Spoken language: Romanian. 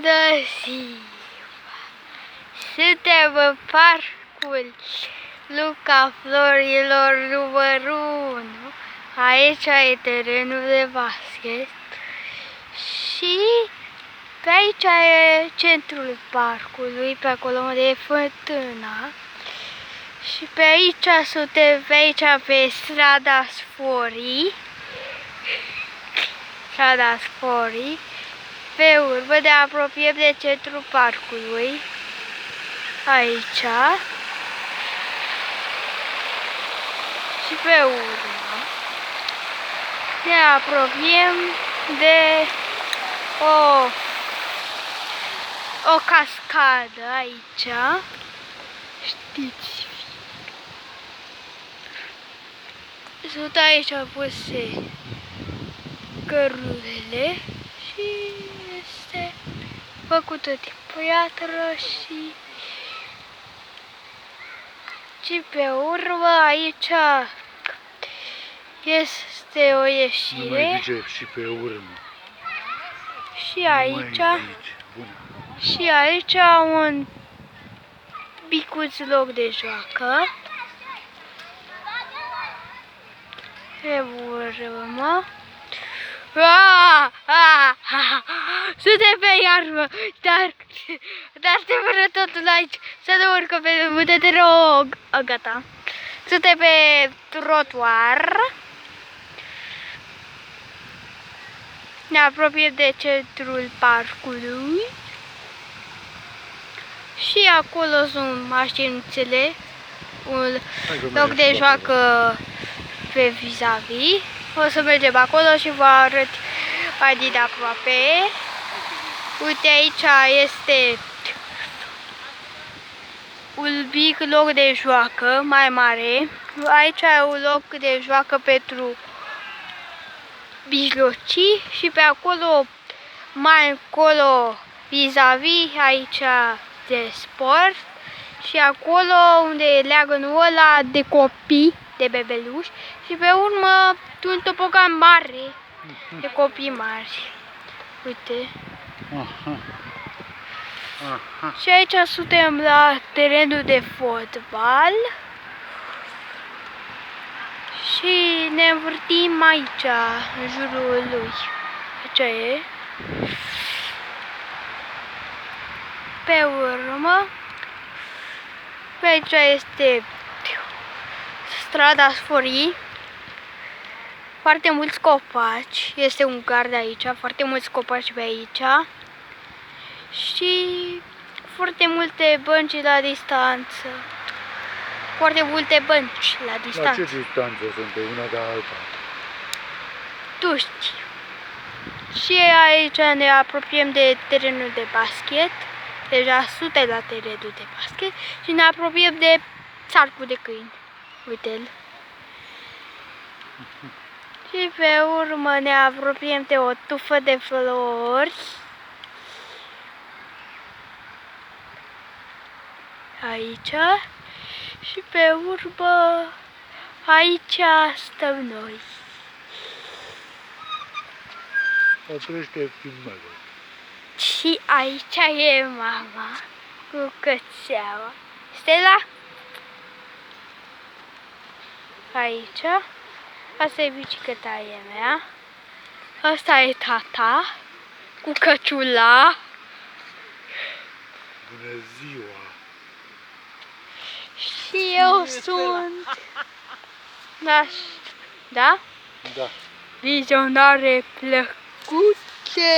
Bună ziua! Suntem în parcul Luca Florilor numărul 1. Aici e terenul de basket și pe aici e centrul parcului, pe acolo unde e fântâna. Și pe aici suntem, pe aici pe strada Sforii. Strada Sforii. Pe urmă ne apropiem de centrul parcului. Aici. Și pe urmă ne apropiem de o cascadă aici. Știți? Sunt aici puse cărulele și este făcută din piatră și pe urmă aici este o ieșire. Nu mai zice și pe urmă. Și aici un micuț loc de joacă. Pe urmă. Suntem pe iarbă, dar te vără totul aici. Să nu urcă pe munte, te rog. Gata. Suntem pe trotuar. Ne apropiem de centrul parcului. Și acolo sunt mașinuțele. Un loc de joacă pe vis-a-vis. O să mergem acolo și vă arăt mai din aproape. Uite, aici este un mic loc de joacă mai mare. Aici e un loc de joacă pentru mijlocii și pe acolo, mai încolo, vis-a-vis, aici de sport. Și acolo unde leagă ăla de copii, de bebeluși. Și pe urmă un topogan mare de copii mari. Uite. Și aici suntem la terenul de fotbal. Și ne învârtim aici, în jurul lui. Aici e. Pe urmă, pe aici este strada Sforii. Foarte mulți copaci. Este un gard aici, foarte mulți copaci pe aici. Și foarte multe bănci la distanță. Foarte multe bănci la distanță. La ce distanță sunt pe una de alta? Tu știi. Și aici ne apropiem de terenul de basket. Deja suntem la terenul de basket. Și ne apropiem de sarcul de câini. Uite-l. Și pe urmă ne apropiem de o tufă de flori. Aici. Și pe urmă aici stăm noi. Oprește filmele. Și aici e mama cu cățeaua. Stella? Aici. Asta e bicicletaia mea. Asta e tata cu căciula. Bună ziua! Și eu sunt... Da? Da. Vizionare plăcute!